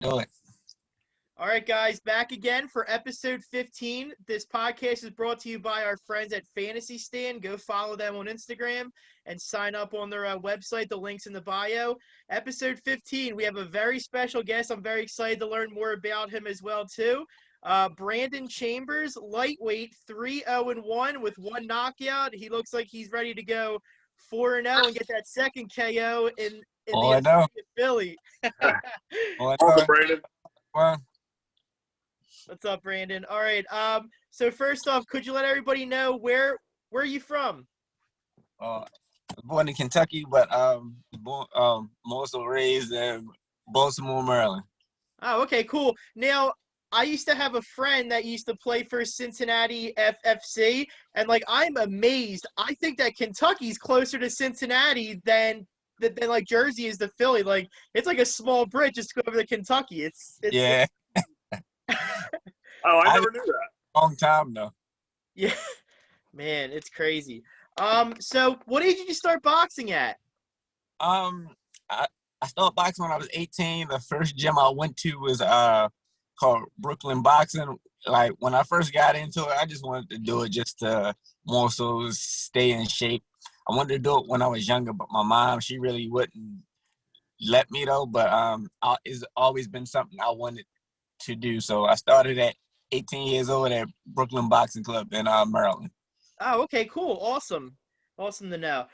Do it. All right, guys, back again for episode 15. This podcast is brought to you by our friends at Fantasy Stand. Go follow them on Instagram and sign up on their website. The link's in the bio. Episode 15, we have a very special guest. I'm very excited to learn more about him as well, too. Brandon Chambers, lightweight, 3-0-1 with one knockout. He looks like he's ready to go 4-0 and get that second KO in All I the know. Philly. All I Awesome, know. Brandon. Well, What's up, Brandon? All right. So first off, could you let everybody know where are you from? born in Kentucky, but more so raised in Baltimore, Maryland. Oh, okay, cool. Now, I used to have a friend that used to play for Cincinnati FFC, and like I'm amazed. I think that Kentucky's closer to Cincinnati than like Jersey is to Philly. Like it's like a small bridge just to go over to Kentucky. It's Yeah, Oh, I I never knew that. long time though. yeah, man, it's crazy. So what age did you start boxing at? Um, I, I started boxing when I was 18. The first gym I went to was called Brooklyn Boxing. Like when I first got into it, I just wanted to do it just to more so stay in shape. I wanted to do it when I was younger, but my mom, she really wouldn't let me though. But it's always been something I wanted to do. So I started at 18 years old at Brooklyn Boxing Club in Maryland. Oh, okay, cool. Awesome. Awesome to know.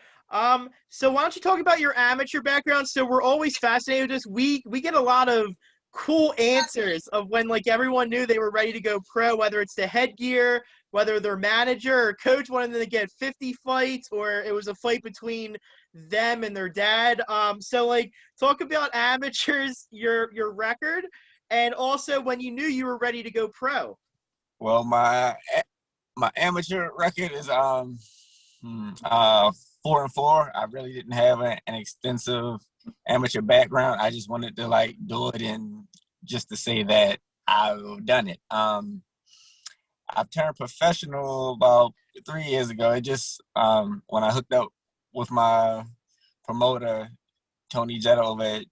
So why don't you talk about your amateur background? So we're always fascinated with this. We get a lot of cool answers of when like everyone knew they were ready to go pro, whether it's the headgear, whether their manager or coach wanted them to get 50 fights, or it was a fight between them and their dad. So like talk about amateurs, your record, and also when you knew you were ready to go pro. Well, my amateur record is 4-4. I really didn't have an extensive amateur background. I just wanted to like do it and just to say that I've done it. I've turned professional about 3 years ago. It just when I hooked up with my promoter Tony Jetta over at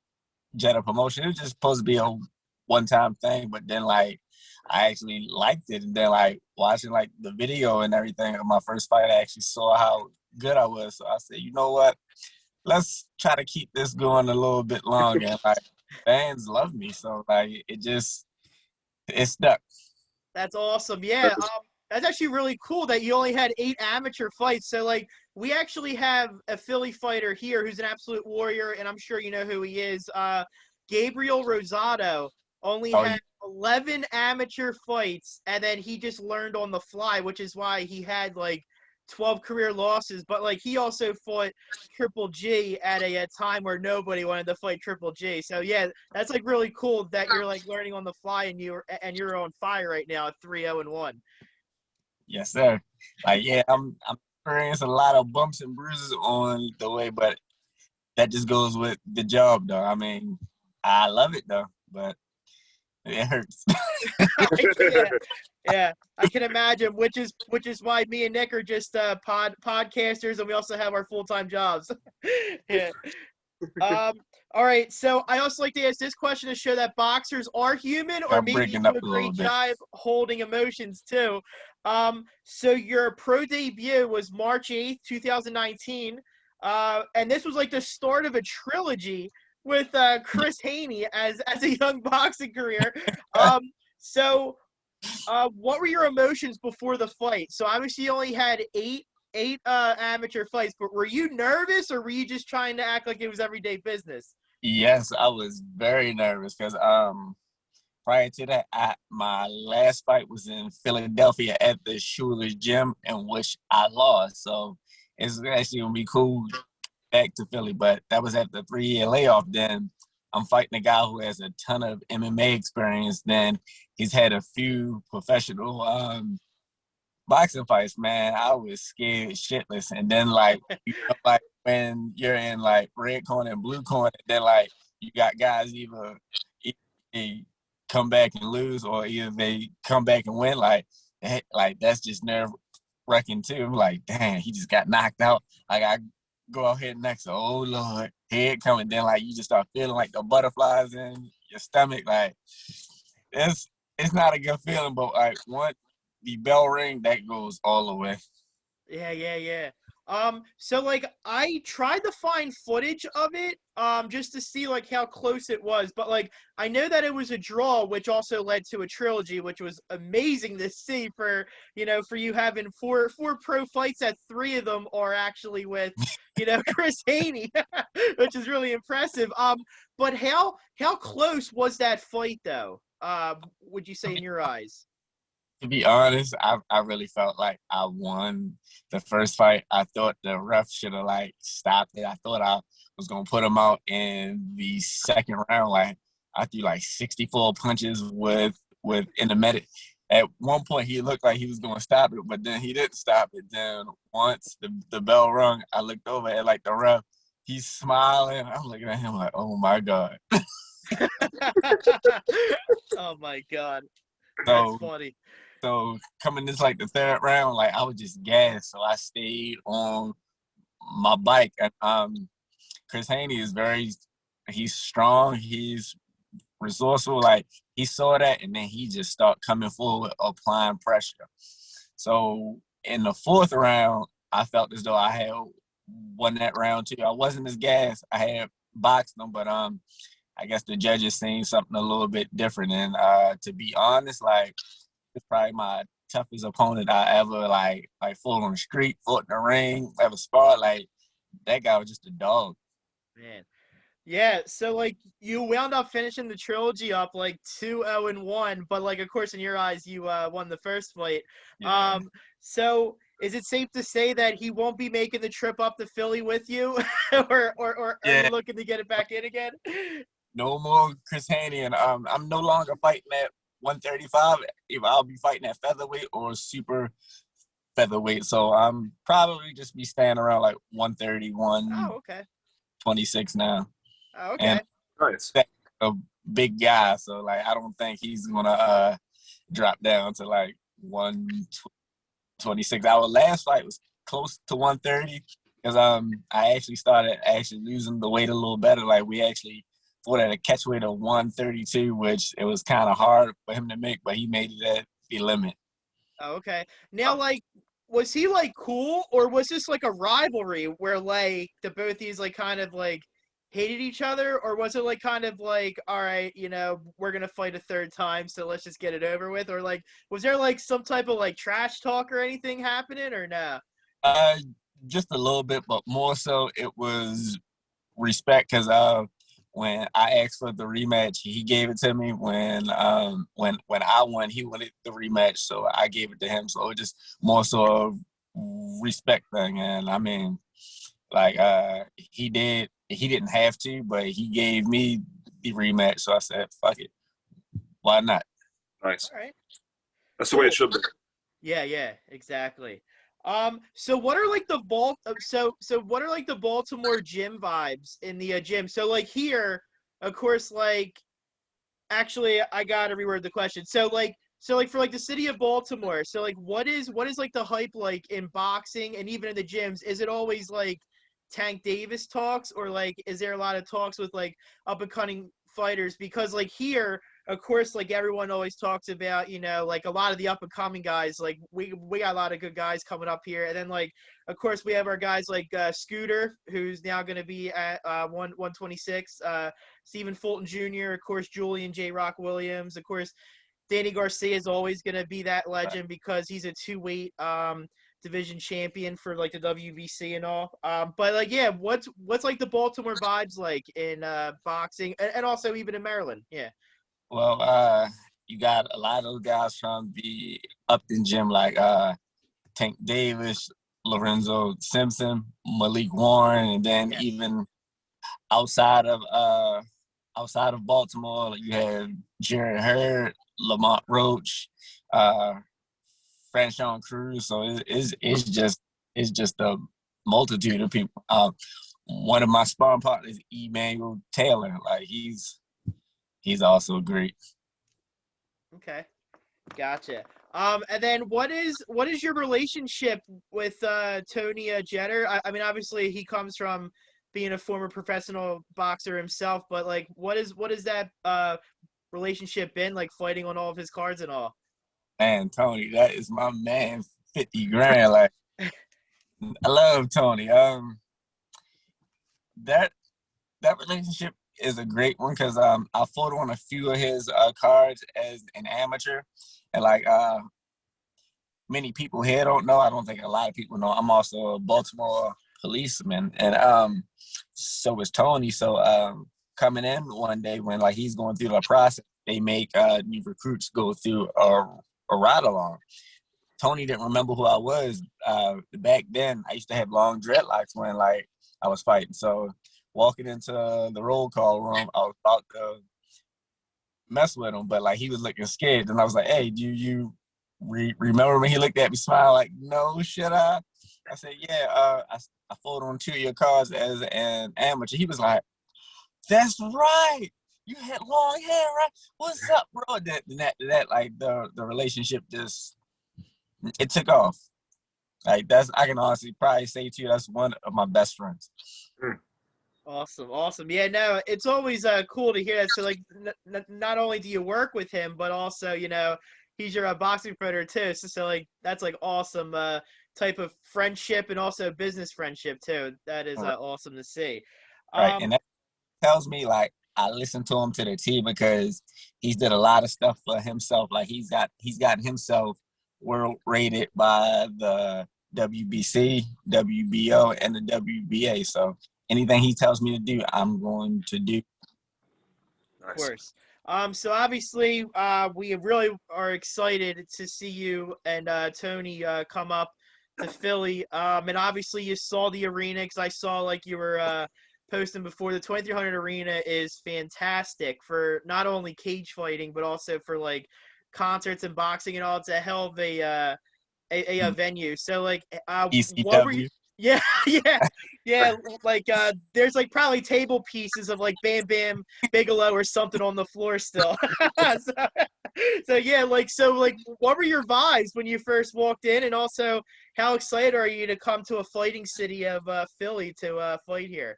Jetta Promotion, it was just supposed to be a one-time thing, but then like I actually liked it, and then like watching like the video and everything of my first fight, I actually saw how good I was. So I said, you know what? Let's try to keep this going a little bit longer. And like fans love me, so like it stuck. That's awesome. Yeah, that's actually really cool that you only had 8 amateur fights. So, like, we actually have a Philly fighter here who's an absolute warrior, and I'm sure you know who he is. Gabriel Rosado only Oh had 11 amateur fights, and then he just learned on the fly, which is why he had like 12 career losses. But like, he also fought Triple G at a time where nobody wanted to fight Triple G. So yeah, that's like really cool that you're like learning on the fly and you're on fire right now at 3-0-1. yes, sir. Like yeah, I'm experiencing a lot of bumps and bruises on the way, but that just goes with the job, though. I mean, I love it though, but it hurts. Yeah, yeah, I can imagine. Which is why me and Nick are just podcasters, and we also have our full-time jobs. Yeah. Um. All right. So I also like to ask this question to show that boxers are human, or I'm maybe you breaking do up a a little great bit. job holding emotions too. So your pro debut was March 8th, 2019. And this was like the start of a trilogy with Chris Haney as a young boxing career. Um. So what were your emotions before the fight? So obviously you only had eight amateur fights, but were you nervous or were you just trying to act like it was everyday business? Yes, I was very nervous because prior to that, my last fight was in Philadelphia at the Schuler's gym, in which I lost. So it's actually gonna be cool back to Philly, but that was after a 3 year layoff. Then I'm fighting a guy who has a ton of MMA experience. Then he's had a few professional boxing fights. Man, I was scared shitless. And then like like when you're in like red corner and blue corner, then like you got guys either they come back and lose or either they come back and win. Like that's just nerve wracking too. I'm like, damn, he just got knocked out. Like I go out here next, oh Lord, here it coming. Then like you just start feeling like the butterflies in your stomach. Like it's not a good feeling, but like once the bell ring, that goes all the way. Yeah, yeah, yeah. So like I tried to find footage of it, just to see like how close it was, but like I know that it was a draw, which also led to a trilogy, which was amazing to see for for you having four pro fights that three of them are actually with, Chris Haney, which is really impressive. But how close was that fight though? Would you say in your eyes? To be honest, I really felt like I won the first fight. I thought the ref should have like stopped it. I thought I was gonna put him out in the second round. Like I threw like 64 punches with in the medic. At one point, he looked like he was gonna stop it, but then he didn't stop it. Then once the bell rung, I looked over at like the ref. He's smiling. I'm looking at him like, oh my god. Oh my God, that's So funny. So coming this like the third round, like I was just gassed. So I stayed on my bike. And Chris Haney is he's strong, he's resourceful. Like he saw that and then he just started coming forward, applying pressure. So in the fourth round, I felt as though I had won that round too. I wasn't as gassed. I had boxed them, but I guess the judges seen something a little bit different. And to be honest, like it's probably my toughest opponent I ever like fought on the street, fought in the ring, ever sparred. Like that guy was just a dog. Man. Yeah, so like you wound up finishing the trilogy up like 2-0-1, but like of course in your eyes you won the first fight. Yeah. Um so is it safe to say that he won't be making the trip up to Philly with you? Or are you Yeah. looking to get it back in again? No more Chris Haney and I'm no longer fighting at 135. If I'll be fighting at featherweight or super featherweight. So I'm probably just be staying around like 130, Oh, okay. 126 now. Oh, And okay. Nice. that's a big guy. So like I don't think he's gonna drop down to like 126. Our last fight was close to 130 because I actually started losing the weight a little better. Like we actually fought at a catch weight of 132, which it was kind of hard for him to make, but he made it at the limit. Oh, okay. Now, like, was he like cool, or was this like a rivalry where like the both of these like kind of like hated each other, or was it like kind of like, all right, we're gonna fight a third time, so let's just get it over with, or like was there like some type of like trash talk or anything happening, or no? Uh, just a little bit, but more so it was respect because when I asked for the rematch, he gave it to me. When I won, he wanted the rematch, so I gave it to him. So it just more so a respect thing, and I mean, like he didn't have to, but he gave me the rematch, so I said, "Fuck it, why not?" Nice. All right. That's the way it Cool. should be. Yeah, yeah, exactly. So what are like the so what are like the Baltimore gym vibes in the gym? So like here, of course, like actually I gotta reword the question. So like for like the city of Baltimore, so like what is like the hype like in boxing and even in the gyms? Is it always like Tank Davis talks, or like is there a lot of talks with like up and coming fighters? Because like here, of course, like everyone always talks about, like a lot of the up and coming guys. Like we got a lot of good guys coming up here, and then like of course we have our guys like Scooter, who's now going to be at 126. Stephen Fulton Jr., of course, Julian J. Rock Williams, of course, Danny Garcia is always going to be that legend because he's a two-weight division champion for like the WBC and all. But like, yeah, what's like the Baltimore vibes like in boxing and also even in Maryland? Yeah. Well, you got a lot of those guys from the Upton gym, like Tank Davis, Lorenzo Simpson, Malik Warren, and then Yes. even outside of uh outside of Baltimore, like you have Jared Hurd, Lamont Roach, uh Franchon Cruz. So it's just a multitude of people. One of my sparring partners, Emmanuel Taylor, like he's also great. Okay. Gotcha. And then what is your relationship with Tony Jenner? I mean, obviously he comes from being a former professional boxer himself, but like, what is that relationship been like, fighting on all of his cards and all? Man, Tony, that is my man. 50 grand. Like, I love Tony. That that relationship is a great one because I fought on a few of his cards as an amateur, and like many people here don't know. I don't think a lot of people know. I'm also a Baltimore policeman, and so is Tony. So coming in one day when like he's going through the process, they make new recruits go through a ride along. Tony didn't remember who I was. Back then, I used to have long dreadlocks when like I was fighting. So walking into the roll call room, I was about to mess with him, but like he was looking scared. And I was like, "Hey, do you remember me?" He looked at me, smiled like, "No, should I?" I said, "Yeah, I fought on 2 of your cards as an amateur." He was like, "That's right. You had long hair, right? What's up, bro?" That like the relationship just it took off. Like that's I can honestly probably say to you that's one of my best friends. Awesome. Yeah, no, it's always cool to hear that. So like, not only do you work with him, but also, you know, he's your boxing promoter too. So like, that's like awesome type of friendship, and also business friendship too. That is Right. awesome to see. Right. And that tells me like I listen to him to the T because he's did a lot of stuff for himself. Like he's gotten himself world rated by the WBC, WBO, and the WBA. So anything he tells me to do, I'm going to do. Of Nice. course. So obviously, we really are excited to see you and Tony come up to Philly. And obviously you saw the arena, because I saw like you were posting before. The 2300 arena is fantastic for not only cage fighting, but also for like concerts and boxing and all. It's a hell of a venue. So like, what were you? ECW. Yeah, yeah. Like, there's like probably table pieces of like Bam Bam Bigelow or something on the floor still. so, so yeah, like, what were your vibes when you first walked in, and also how excited are you to come to a fighting city of Philly to fight here?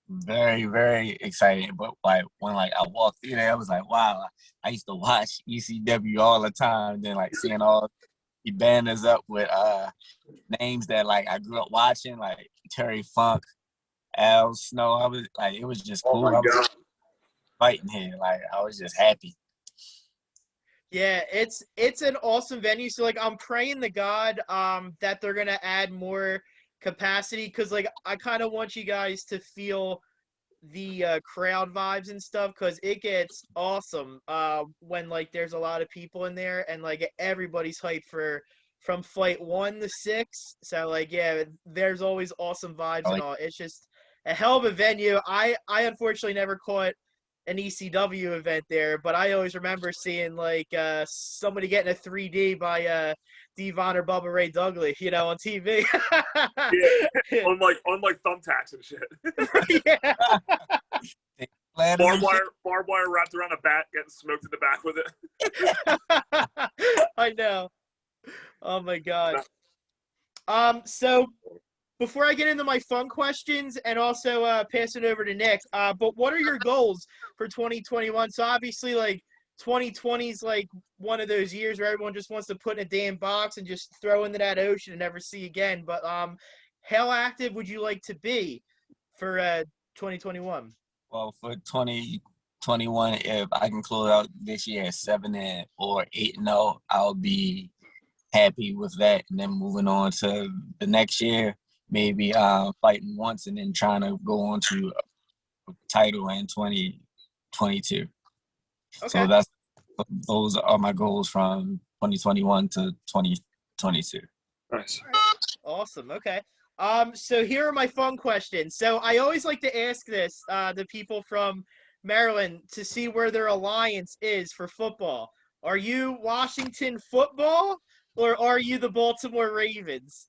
Very, very exciting. But like when like I walked through there, I was like, wow, I used to watch ECW all the time. Then like seeing all the banners up with names that like I grew up watching, like Terry Funk, Al Snow. I was like, it was just Oh cool. my I was God. fighting here. Like I was just happy. Yeah, it's an awesome venue. So like, I'm praying to God that they're gonna add more capacity, because like I kind of want you guys to feel the crowd vibes and stuff, because it gets awesome when like there's a lot of people in there, and like everybody's hyped for from fight 1 to 6. So like, yeah, there's always awesome vibes and Like all. It's just a hell of a venue. I unfortunately never caught an ECW event there, but I always remember seeing like somebody getting a 3D by Devon or Bubba Ray Dudley, you know, on TV. Yeah. on like thumbtacks and shit. Yeah. ladders and shit. Barbed wire wrapped around a bat, getting smoked in the back with it. I know. Oh my God. So before I get into my fun questions and also pass it over to Nick, but what are your goals for 2021? So obviously, like, 2020 is like one of those years where everyone just wants to put in a damn box and just throw into that ocean and never see again. But how active would you like to be for 2021? Well, for 2021, if I can close out this year at 7 or 8-0, I'll be happy with that. And then moving on to the next year, maybe fighting once and then trying to go on to a title in 2022. Okay. So those are my goals from 2021 to 2022. Nice. Awesome. Okay. So here are my fun questions. So I always like to ask this to people from Maryland to see where their alliance is for football. Are you Washington football, or are you the Baltimore Ravens?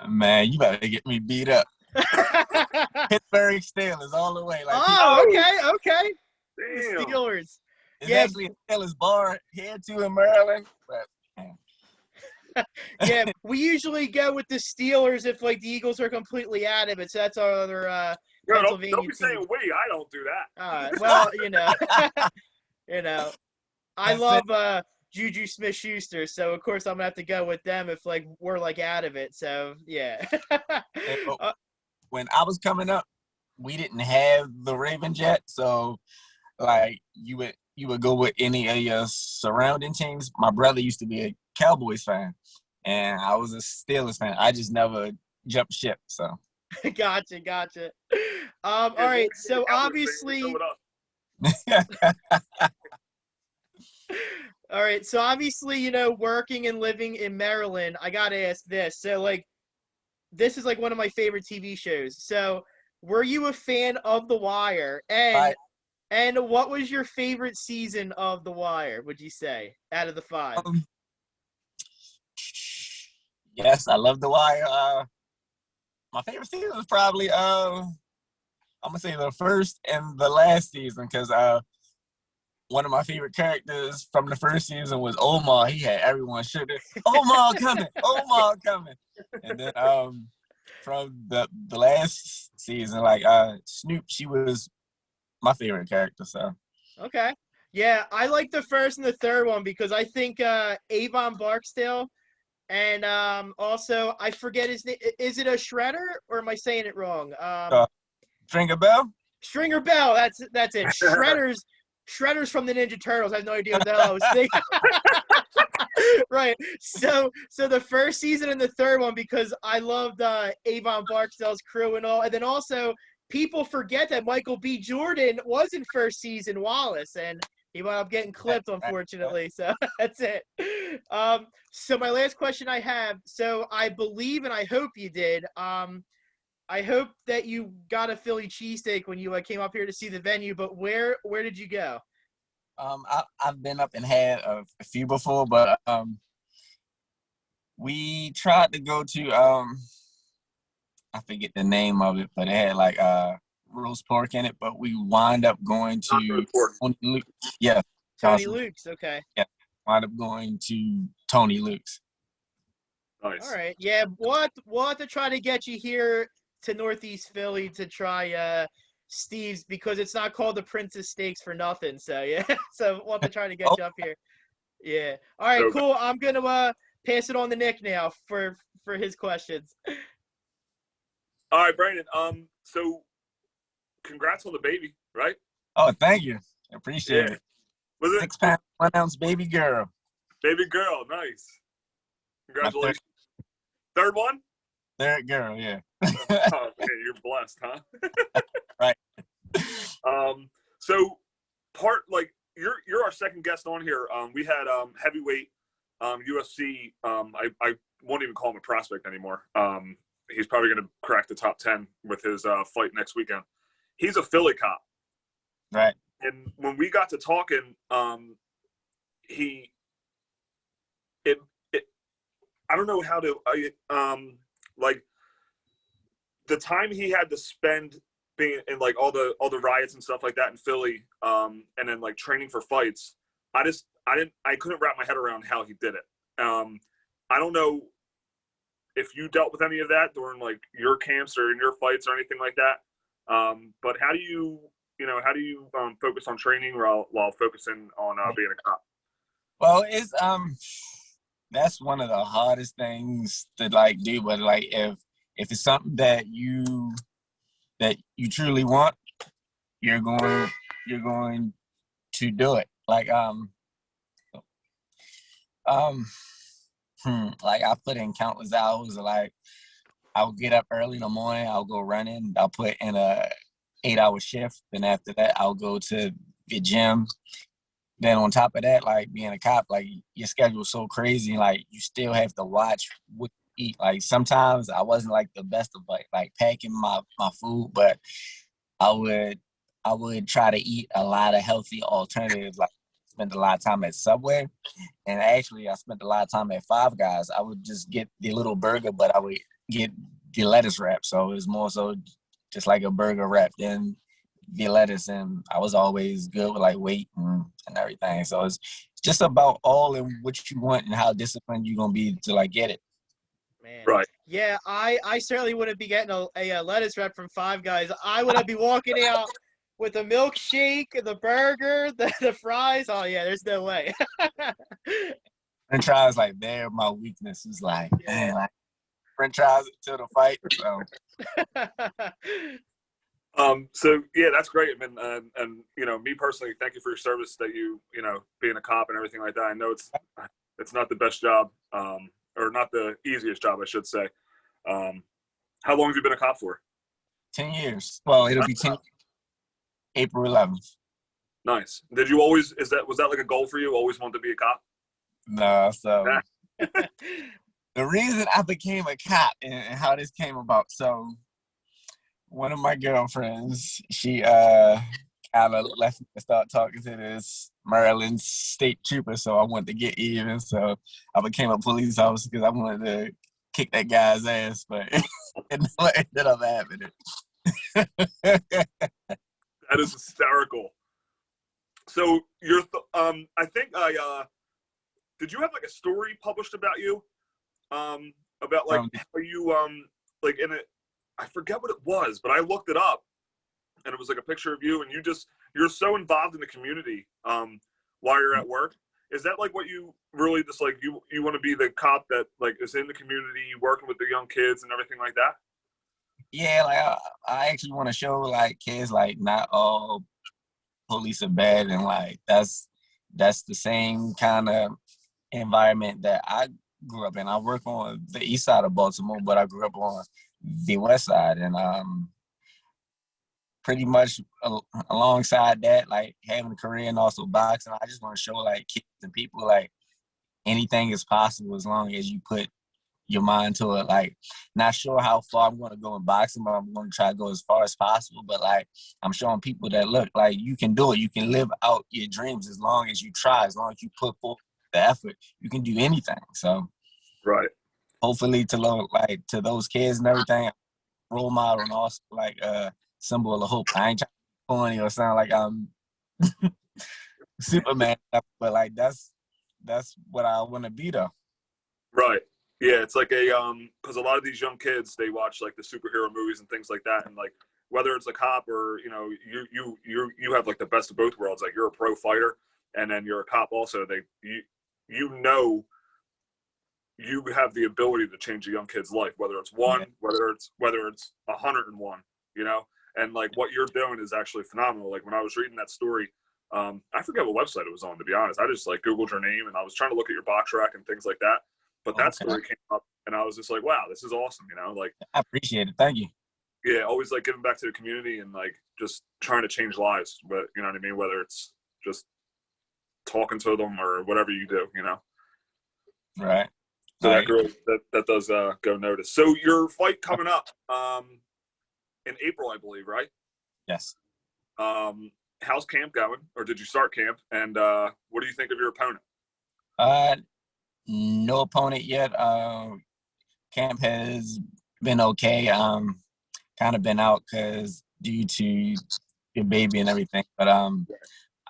Man, you better get me beat up. Pittsburgh Steelers all the way. Like Oh, okay. The Damn. Steelers. it's yeah. actually a Steelers bar here too in Maryland, but man. Yeah, we usually go with the Steelers if like the Eagles are completely out of it. So that's our other Yo, Pennsylvania don't be team. saying we. I don't do that. Well, you know, I That's love Juju Smith-Schuster, so of course I'm gonna have to go with them if like we're like out of it. So yeah. it. Uh, When I was coming up, we didn't have the Ravens yet, so like you would go with any of your surrounding teams. My brother used to be a Cowboys fan, and I was a Steelers fan. I just never jumped ship. So gotcha. All right. So obviously, all right. So obviously, working and living in Maryland, I gotta ask this. So like, this is like one of my favorite TV shows. So were you a fan of The Wire? Right. And what was your favorite season of The Wire, would you say, out of the 5? Yes, I love The Wire. My favorite season was probably I'm gonna say the first and the last season, because one of my favorite characters from the first season was Omar. He had everyone shook it. Omar coming. And then from the last season, like Snoop, she was my favorite character. So Okay. Yeah, I like the first and the third one because I think Avon Barksdale and also I forget his name. Is it a Shredder or am I saying it wrong? Stringer Bell? Stringer Bell. That's it. Shredder's from the Ninja Turtles. I have no idea what the hell I was thinking. Right. So the first season and the third one because I loved Avon Barksdale's crew and all, and then also people forget that Michael B. Jordan was in first season Wallace, and he wound up getting clipped, unfortunately. So that's it. So my last question I have. So I believe and I hope you did. I hope that you got a Philly cheesesteak when you came up here to see the venue. But where did you go? I've been up and had a few before, but we tried to go to I forget the name of it, but it had like roast pork in it. But we wind up going to Tony Luke's. Yeah, Tony Luke's. Okay. Yeah, wind up going to Tony Luke's. Nice. All right. Yeah, we'll have to try to get you here to Northeast Philly to try Steve's because it's not called the Princess Steaks for nothing. So yeah, so we'll have to try to get you up here. Yeah. All right. Okay. Cool. I'm gonna pass it on to Nick now for his questions. All right, Brandon. So congrats on the baby, right? Oh, thank you. Appreciate it. Was it 6 pound, 1 ounce baby girl. baby girl? Nice. Congratulations. Third one? Third girl, yeah. Oh, man, you're blessed, huh? Right. So you're our second guest on here. We had heavyweight UFC. I won't even call him a prospect anymore. He's probably going to crack the top 10 with his fight next weekend. He's a Philly cop. Right. And when we got to talking, I don't know how to, like the time he had to spend being in like all the riots and stuff like that in Philly, and then like training for fights. I couldn't wrap my head around how he did it. I don't know if you dealt with any of that during like your camps or in your fights or anything like that. But how do you focus on training while focusing on being a cop? Well, it's that's one of the hardest things to like do. But like if it's something that you truly want, you're going to do it. Like like I put in countless hours. Like I'll get up early in the morning. I'll go running. I'll put in a 8-hour shift. Then after that, I'll go to the gym. Then on top of that, like being a cop, like your schedule is so crazy. Like you still have to watch what you eat. Like sometimes I wasn't like the best of like packing my food, but I would try to eat a lot of healthy alternatives. Like spend a lot of time at Subway, and actually I spent a lot of time at Five Guys. I would just get the little burger, but I would get the lettuce wrap. So it was more so just like a burger wrap than the lettuce, and I was always good with like weight and everything. So it's just about all in what you want and how disciplined you're gonna be to like get it. Man. Right. Yeah, I certainly wouldn't be getting a lettuce wrap from Five Guys. I would be walking out with a milkshake, the burger, the fries. Oh yeah, there's no way. French fries, like, they're my weakness. Is like, Yeah. man, like French fries until the fight. So So yeah, that's great. I mean, and you know, me personally, thank you for your service that you know, being a cop and everything like that. I know it's not the best job, or not the easiest job, I should say. How long have you been a cop for? 10 years. Well, it'll be 10 April 11th. Nice. Did you always, was that like a goal for you? Always wanted to be a cop? No, so the reason I became a cop and how this came about. So one of my girlfriends, she kind of left me to start talking to this Maryland state trooper. So I wanted to get even. So I became a police officer because I wanted to kick that guy's ass, but it ended up happening. That is hysterical. So I think did you have like a story published about you? About like how you like in it, I forget what it was, but I looked it up and it was like a picture of you and you're so involved in the community while you're at work. Is that like what you really just like you want to be the cop that like is in the community working with the young kids and everything like that? Yeah, like I actually want to show like kids like not all police are bad, and like that's the same kind of environment that I grew up in. I work on the east side of Baltimore, but I grew up on the west side, and pretty much alongside that, like having a career and also boxing, I just want to show like kids and people like anything is possible as long as you put your mind to it. Like, not sure how far I'm going to go in boxing, but I'm going to try to go as far as possible. But like, I'm showing people that look, like, you can do it. You can live out your dreams as long as you try, as long as you put forth the effort. You can do anything. So, right. Hopefully, to those kids and everything, role model and also like a symbol of hope. I ain't trying to be funny or sound like I'm Superman, but like that's what I want to be though. Right. Yeah, it's like because a lot of these young kids, they watch like the superhero movies and things like that, and like whether it's a cop or you know you have like the best of both worlds. Like you're a pro fighter, and then you're a cop also. You know you have the ability to change a young kid's life, whether it's one, whether it's 101. You know, and like what you're doing is actually phenomenal. Like when I was reading that story, I forget what website it was on, to be honest. I just like Googled your name and I was trying to look at your box rack and things like that. But that story came up and I was just like, wow, this is awesome. You know, like I appreciate it. Thank you. Yeah. Always like giving back to the community and like just trying to change lives, but you know what I mean? Whether it's just talking to them or whatever you do, you know? Right. So that girl, that does go noticed. So your fight coming up in April, I believe, right? Yes. How's camp going? Or did you start camp? And what do you think of your opponent? No opponent yet. Camp has been okay. Kind of been out because due to your baby and everything. But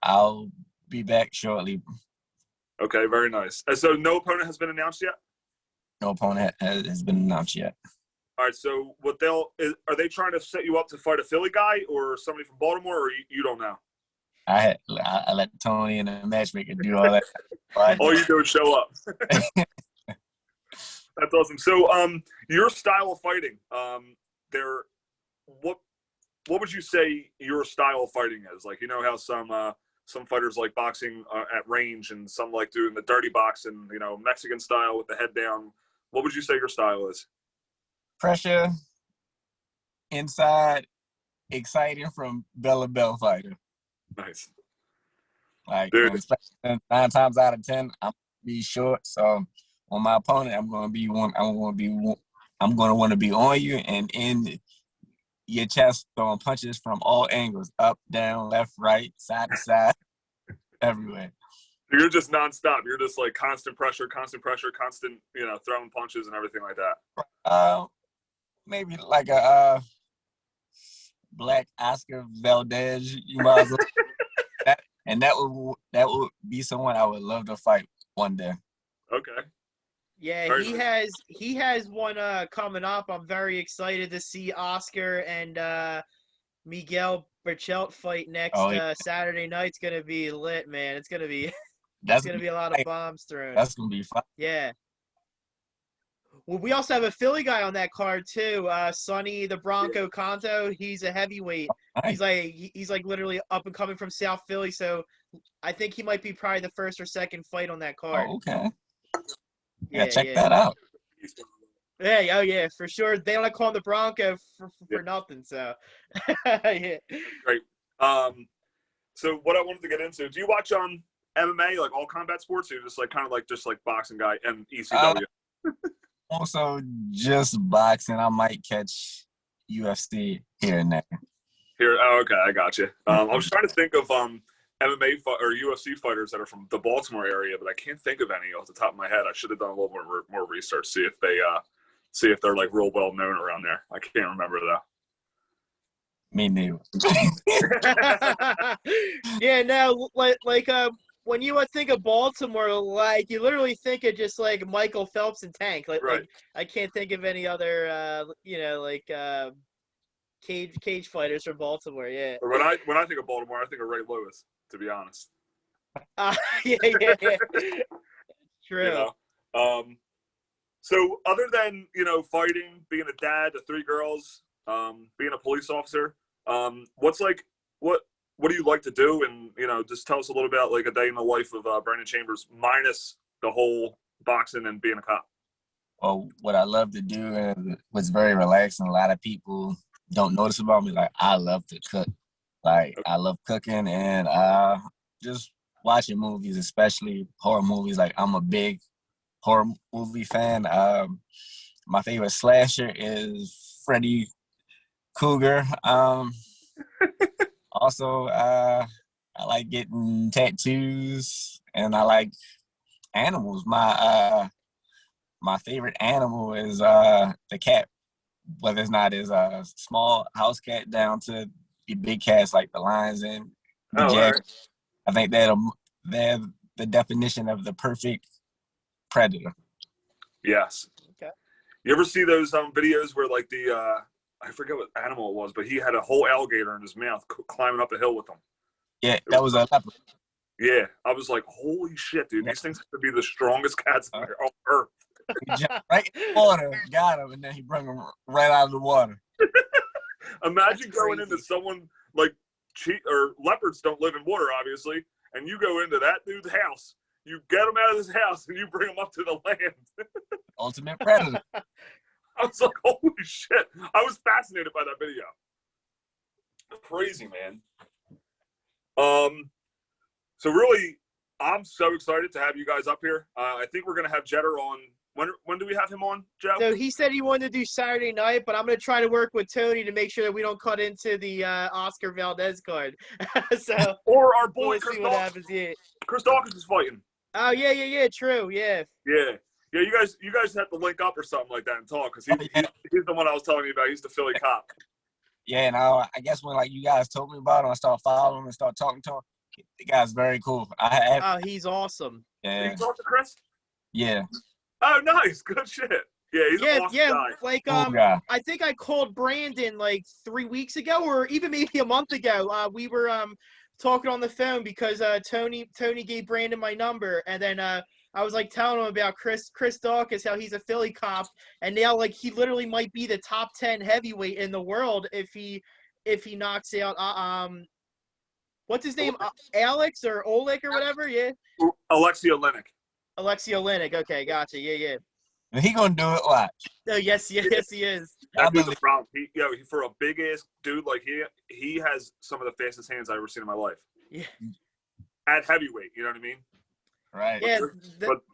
I'll be back shortly. Okay, very nice. So no opponent has been announced yet? No opponent has been announced yet. All right. So are they trying to set you up to fight a Philly guy or somebody from Baltimore, or you don't know? I let Tony and the matchmaker do all that. All you do is show up. That's awesome. So, your style of fighting, what would you say your style of fighting is? Like, you know how some fighters like boxing at range, and some like doing the dirty boxing, you know, Mexican style with the head down. What would you say your style is? Pressure, inside, exciting from bell to bell fighter. Nice. Like 9 times out of 10, I'm gonna be short. So on my opponent, I'm gonna want to be on you and in your chest, throwing punches from all angles, up, down, left, right, side to side, everywhere. You're just nonstop. You're just like constant pressure, constant, you know, throwing punches and everything like that. Maybe like a black Oscar Valdez. You might as well. That would be someone I would love to fight one day. Okay. Yeah, Very he has one coming up. I'm very excited to see Oscar and Miguel Berchelt fight next Oh, yeah. Saturday night. It's gonna be lit, man. It's gonna be it's That's gonna gonna be a lot of bombs thrown. that's gonna be fun. Yeah. Well, we also have a Philly guy on that card too. Sonny the Bronco Conto. He's a heavyweight. Nice. He's like literally up and coming from South Philly. So I think he might be probably the first or second fight on that card. Oh, okay. Yeah, Check that out. Yeah, oh yeah, for sure. They don't call him the Bronco for nothing. So yeah. Great. So what I wanted to get into, do you watch MMA, like all combat sports, or you just like kind of like just like boxing guy and ECW? Also, just boxing. I might catch UFC here and there. Okay, I got you. I was trying to think of MMA or UFC fighters that are from the Baltimore area, but I can't think of any off the top of my head. I should have done a little more research, see if they're like real well known around there. I can't remember though. Me neither. Yeah, no, when you think of Baltimore, like you literally think of just like Michael Phelps and Tank. Right. Like I can't think of any other cage fighters from Baltimore. Yeah. Or when I think of Baltimore, I think of Ray Lewis. To be honest. Yeah. True. You know? So other than fighting, being a dad to 3 girls, being a police officer, what do you like to do? And just tell us a little bit about like a day in the life of Brandon Chambers, minus the whole boxing and being a cop. Well, what I love to do and what's very relaxing. A lot of people don't notice about me. Like I love to cook. Like I love cooking and just watching movies, especially horror movies. Like I'm a big horror movie fan. My favorite slasher is Freddy Krueger. Also, I like getting tattoos and I like animals. My favorite animal is the cat, whether it's not as a small house cat down to the big cats like the lions and the jaguars. Right. I think they're the definition of the perfect predator. Yes. Okay. You ever see those videos where like I forget what animal it was, but he had a whole alligator in his mouth climbing up a hill with him? Yeah, that was a leopard. Yeah, I was like, holy shit, dude! These things have to be the strongest cats on earth. He jumped right in the water, got him, and then he brought him right out of the water. Imagine going into someone like leopards don't live in water, obviously, and you go into that dude's house. You get him out of his house and you bring him up to the land. Ultimate predator. I was like, holy shit. I was fascinated by that video. Crazy, man. So really, I'm so excited to have you guys up here. I think we're going to have Jeter on. When do we have him on, Joe? So he said he wanted to do Saturday night, but I'm going to try to work with Tony to make sure that we don't cut into the Oscar Valdez card. So or our boy we'll Chris see what Dawkins. happens. Yeah. Chris Dawkins is fighting. Oh, yeah. True, yeah. Yeah. Yeah, you guys have to link up or something like that and talk, because he's the one I was telling you about. He's the Philly cop. Yeah, and I guess when like you guys told me about him, I started following him and started talking to him. The guy's very cool. He's awesome. Yeah. You talk to Chris? Yeah. Oh, nice. Good shit. Yeah, he's an awesome guy. Like cool guy. I think I called Brandon like 3 weeks ago, or even maybe a month ago. We were talking on the phone because Tony gave Brandon my number, and then I was like telling him about Chris Dawkins, how he's a Philly cop, and now like he literally might be the top 10 heavyweight in the world if he knocks out what's his name, Alex or Oleg or whatever. Yeah, Alexei Oleinik. Okay, gotcha. Yeah. He gonna do it. Watch. Oh yes, he is. That dude's a problem. He for a big ass dude like he has some of the fastest hands I've ever seen in my life. Yeah. At heavyweight, you know what I mean? Right. Yeah,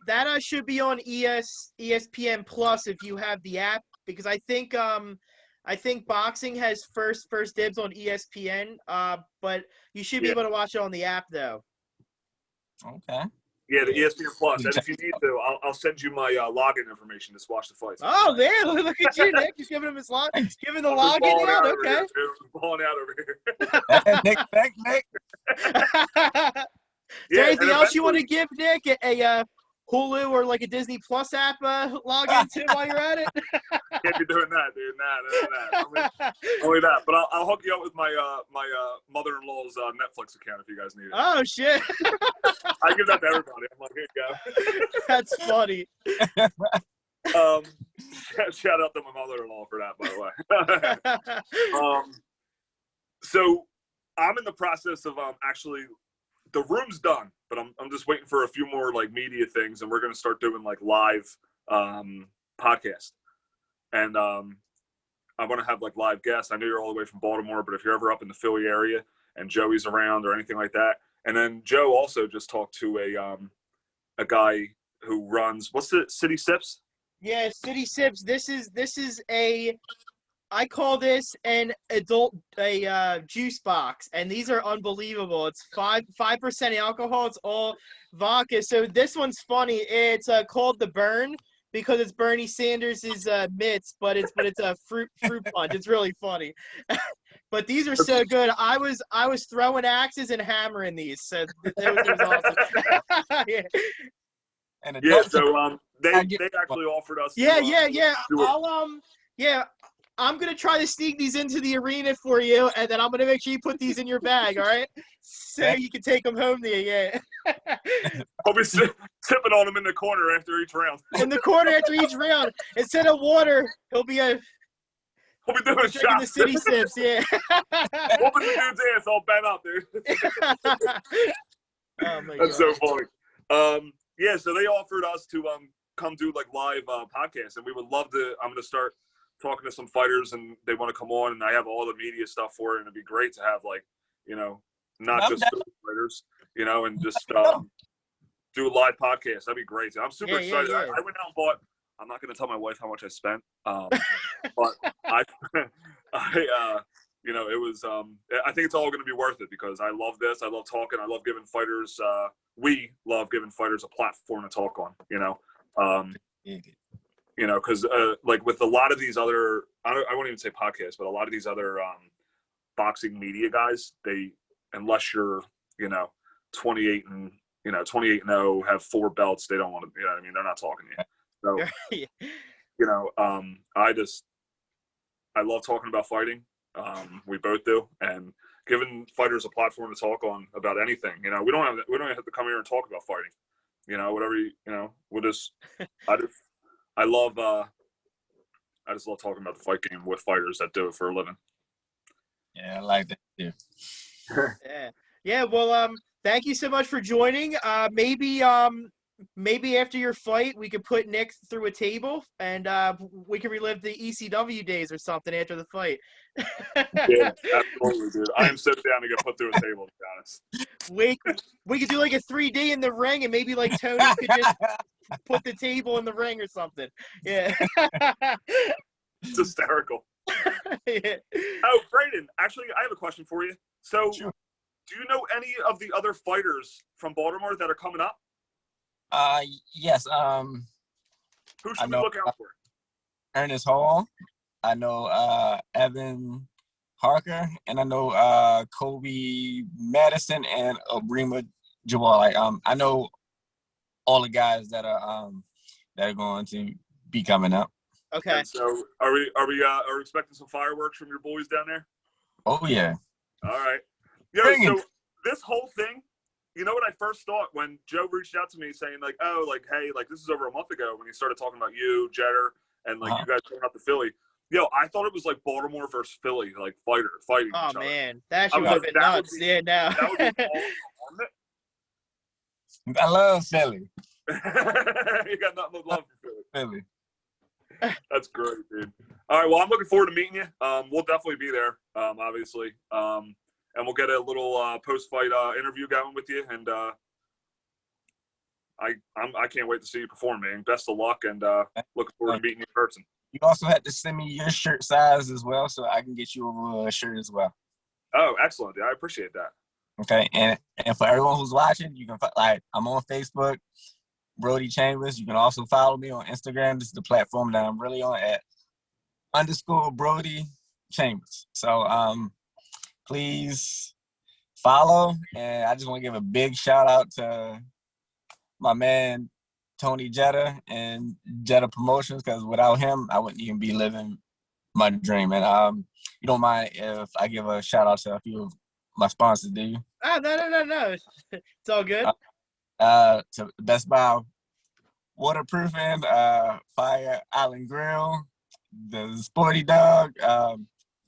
that should be on ESPN Plus if you have the app, because I think boxing has first dibs on ESPN, but you should be able to watch it on the app though. Okay. Yeah, the ESPN Plus. And if you need to, I'll send you my login information to watch the fights. Oh man, look at you, Nick! He's giving him his giving the login out. Okay. Balling out over here. Nick. Is there anything else you want to give Nick? Hulu or like a Disney Plus app log into while you're at it? Can't be doing that, dude. Nah. Only that. But I'll hook you up with my mother-in-law's Netflix account if you guys need it. Oh shit, I give that to everybody. I'm like, here you go. that's funny. Shout out to my mother-in-law for that, by the way. So I'm in the process of actually the room's done, but I'm just waiting for a few more like media things, and we're gonna start doing like live podcast. And I want to have like live guests. I know you're all the way from Baltimore, but if you're ever up in the Philly area and Joey's around or anything like that, and then Joe also just talked to a guy who runs what's the City Sips. Yeah, City Sips. This is a, I call this an adult juice box, and these are unbelievable. It's 5% alcohol. It's all vodka. So this one's funny. It's called the Burn because it's Bernie Sanders' mitts, but it's a fruit punch. It's really funny. But these are so good. I was throwing axes and hammering these. So it was awesome. Yeah. And Yeah, so they actually offered us. Yeah. I'm gonna try to sneak these into the arena for you, and then I'm gonna make sure you put these in your bag, all right? So you can take them home there. Yeah. I'll be sipping on them in the corner after each round. In the corner after each round, instead of water, he'll be doing drinking shots. the City Sips. Yeah. Whooping the dude's ass all bent up, dude. Oh my That's God. so funny. Yeah, so they offered us to come do like live podcasts, and we would love to. I'm gonna start talking to some fighters, and they want to come on, and I have all the media stuff for it, and it'd be great to have like, not just fighters, and just do a live podcast. That'd be great. I'm super excited. Yeah. I went out and bought. I'm not gonna tell my wife how much I spent, but it was. I think it's all gonna be worth it because I love this. I love talking. I love giving fighters. We love giving fighters a platform to talk on. Because like with a lot of these other, I won't even say podcasts, but a lot of these other boxing media guys, unless you're 28 and 0, have 4 belts, they don't want to. You know what I mean? They're not talking to you. So, I love talking about fighting. We both do, and giving fighters a platform to talk on about anything. We don't have to come here and talk about fighting. Whatever we'll just. I just love talking about the fight game with fighters that do it for a living. Yeah, I like that too. Yeah. Well, thank you so much for joining. Maybe after your fight, we could put Nick through a table, and we can relive the ECW days or something after the fight. Yeah, absolutely, dude. I am so down to get put through a table, to be honest. We could do like a 3D in the ring, and maybe like Tony could just put the table in the ring or something. Yeah. It's hysterical. Yeah. Oh, Brayden, actually, I have a question for you. So, Sure. Do you know any of the other fighters from Baltimore that are coming up? Yes. Who should we look out for? Ernest Hall. I know Evan Harker, and I know Kobe Madison and Obrima Jawal. Like I know all the guys that are going to be coming up. Okay. And so are we expecting some fireworks from your boys down there? Oh yeah. All right. So this whole thing, you know what I first thought when Joe reached out to me saying like, oh, like, hey, like this is over a month ago when he started talking about you, Jeter, and like you guys coming up to Philly. I thought it was like Baltimore versus Philly, like fighting Oh each other. man, that should have been nuts. Yeah, now. That would be awesome, wouldn't I love Philly. it? You got nothing but love for Philly. Philly. That's great, dude. All right, well, I'm looking forward to meeting you. We'll definitely be there, obviously. And we'll get a little post-fight interview going with you. And I can't wait to see you perform, man. Best of luck, and looking forward to meeting you in person. You also have to send me your shirt size as well, so I can get you a shirt as well. Oh, excellent. I appreciate that. Okay, and for everyone who's watching, you can I'm on Facebook, Brody Chambers. You can also follow me on Instagram. This is the platform that I'm really on at _Brody Chambers. So please follow, and I just want to give a big shout out to my man Tony Jetta and Jetta Promotions, because without him, I wouldn't even be living my dream. And you don't mind if I give a shout out to a few of my sponsors, do you? Ah, no. It's all good. To Best Buy Waterproofing, Fire Island Grill, the Sporty Dog,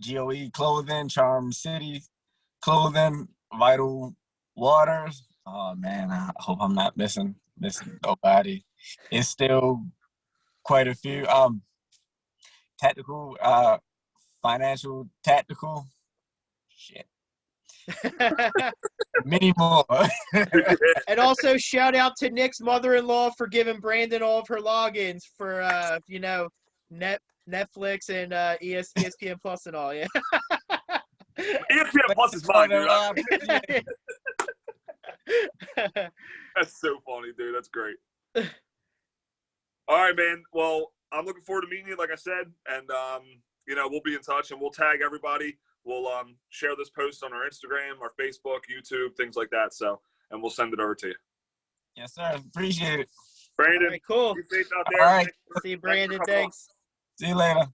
GOE Clothing, Charm City Clothing, Vital Waters. Oh man, I hope I'm not missing nobody. It's still quite a few. Tactical, financial, tactical. Shit, many more. And also shout out to Nick's mother-in-law for giving Brandon all of her logins for Netflix and ESPN Plus and all. Yeah. ESPN Plus is mine, dude. That's so funny, dude. That's great. All right, man. Well, I'm looking forward to meeting you, like I said, and we'll be in touch and we'll tag everybody. We'll share this post on our Instagram, our Facebook, YouTube, things like that. So, and we'll send it over to you. Yes, sir. Appreciate it. Brandon, All right, cool. be safe out there. All right. See you, Brandon. Thanks. See you later.